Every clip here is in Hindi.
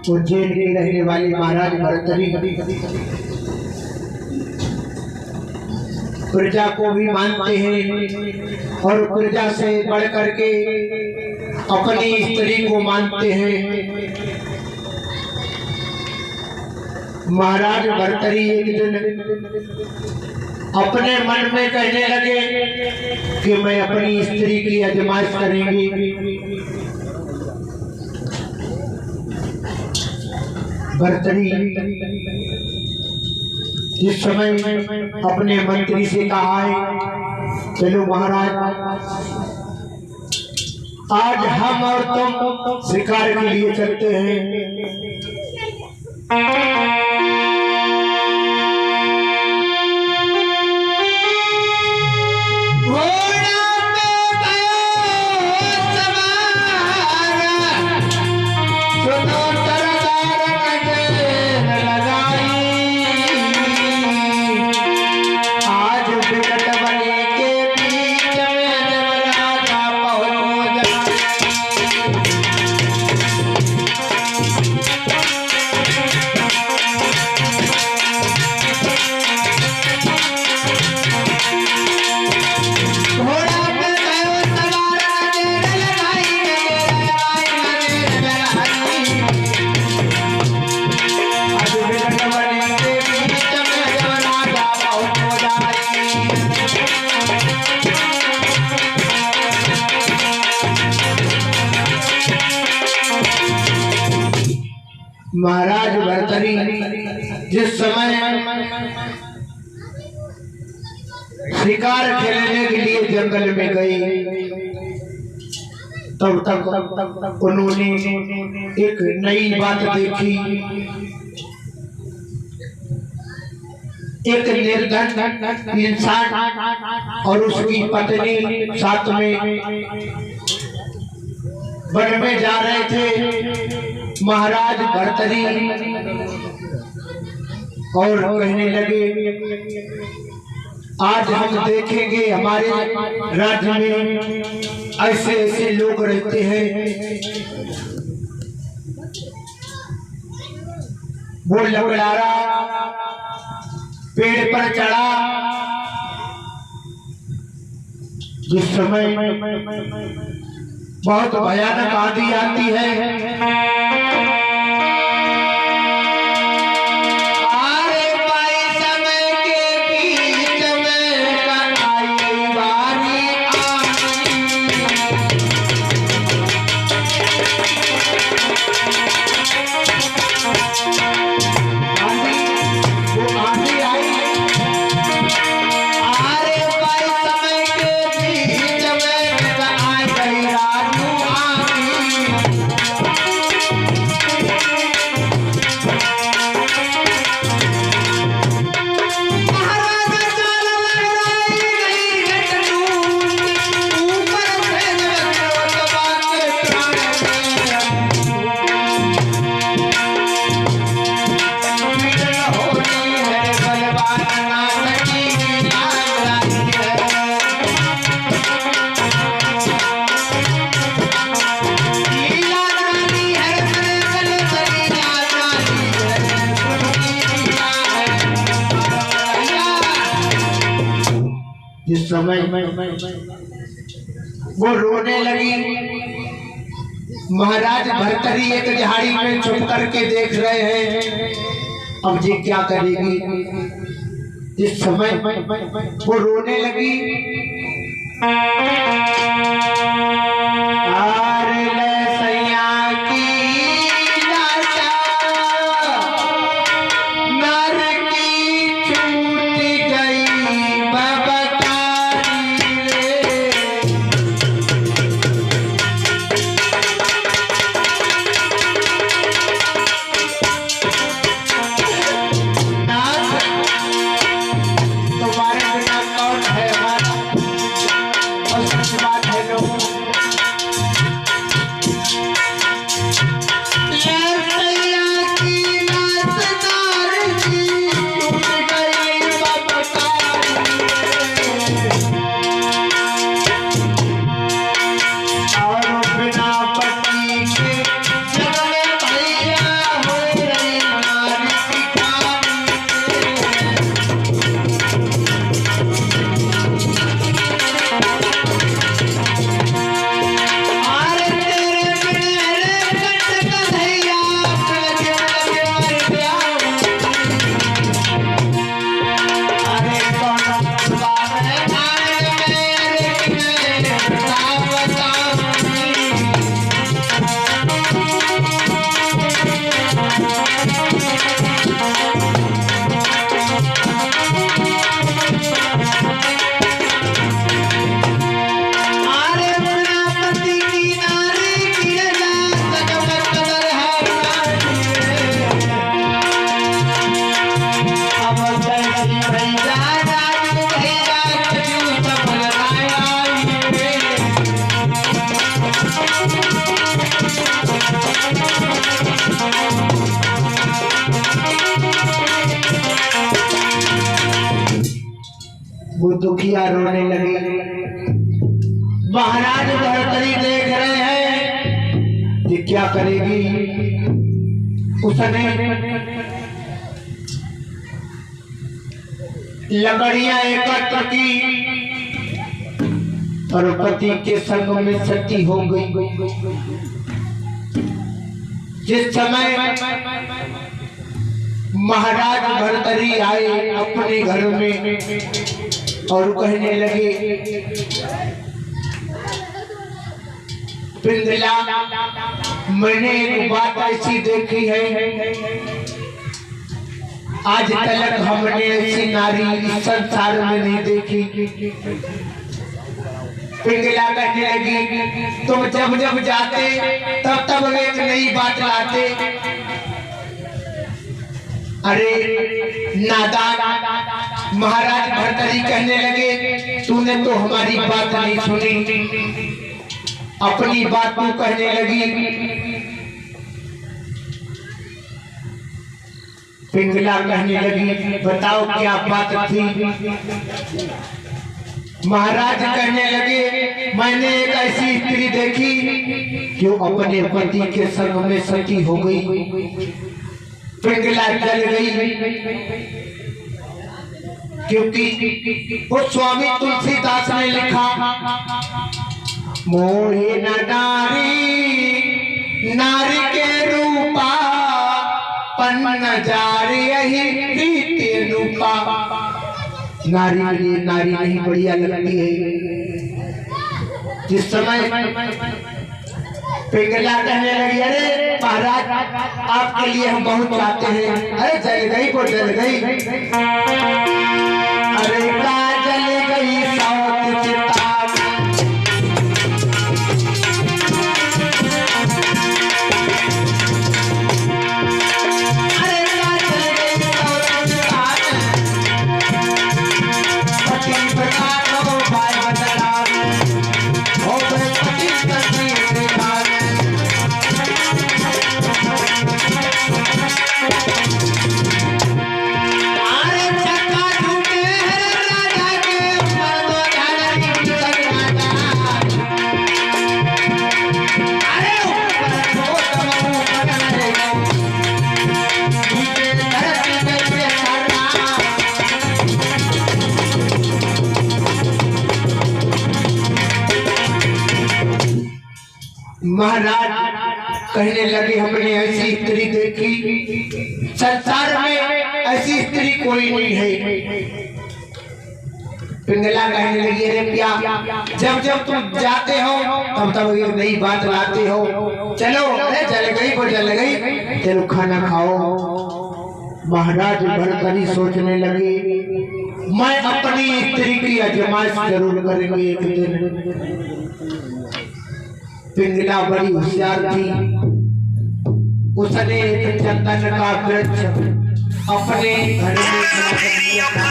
उज्जैन की रहने वाली महाराज भर्तरी प्रजा को भी मानते हैं और प्रजा से बढ़ करके अपनी स्त्री को मानते हैं। महाराज भर्तरी एक दिन अपने मन में कहने लगे कि मैं अपनी स्त्री की आजमाइश करेंगे। भर्तरी इस समय अपने मंत्री से कहा है, चलो महाराज आज हम और तुम शिकार के लिए चलते हैं। महाराज भर्तरी जिस समय शिकार खेलने के लिए जंगल में गई, तब तक उन्होंने एक नई बात देखी। एक निर्धन इंसान और उसकी पत्नी साथ में वन में जा रहे थे। महाराज भर्तरी और कहने लगे, आज हम देखेंगे हमारे राज्य में ऐसे ऐसे लोग रहते हैं। वो लकड़ारा पेड़ पर चढ़ा। जिस समय बहुत भयानक आंधी आती है, जिस समय वो रोने लगी, महाराज भर्तरी एक झाड़ी में छुप करके देख रहे हैं, अब ये क्या करेगी। जिस समय वो रोने लगी, दुखिया रोने लगी। महाराज भर्तरी देख रहे हैं कि क्या करेगी। उसने लकड़ियां एकत्र की और पति के संग में सती हो गई। जिस समय महाराज भर्तरी आए अपने घर में और कहने लगे, पिंगला, मैंने एक बात ऐसी देखी है, आज तक हमने ऐसी नारी इस संसार में नहीं देखी। पिंगला कहने लगी, तुम जब जब जाते तब तब एक नई बात लाते। अरे नादान। महाराज भर्तरी कहने लगे, तूने तो हमारी बात नहीं सुनी, अपनी बात तू कहने लगी। पिंगला कहने लगी, बताओ क्या बात थी। महाराज कहने लगे, मैंने एक ऐसी स्त्री देखी जो अपने पति के संग में सती हो गई। पिंगला जल गई, क्योंकि वो स्वामी तुलसीदास ने लिखा, मोहे न नारी नारी के रूपा पन्न जारी यही रीति रूपा। नारी के लिए नारी नहीं बढ़िया लगती है। जिस समय पिंगला कहने लगी, अरे महाराज आपके लिए हम बहुत चाहते हैं। अरे जल गई वो जल गई, अरे का जल गई साउथ चिता। महाराज कहने लगे, हमने ऐसी स्त्री देखी, संसार में ऐसी स्त्री कोई नहीं है। पिंगला कहने लगी, अरे प्या, जब जब तुम जाते हो तब तब एक नई बात लाते हो। चलो, अरे जल गई वो जल गई, चलो खाना खाओ। महाराज भर्तरी सोचने लगे, मैं अपनी स्त्री की आजमाइश जरूर करेंगे एक दिन। पिंगला बड़ी होशियार थी, उसने एक चंदन का वृक्ष अपने घर में खड़ा कर दिया था।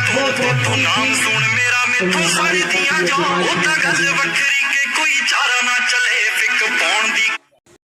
वो व्यक्ति नाम सुन मेरा में तो सारी दिया जाओ, तक बकरी के कोई चारा ना चले, फिक पौन दी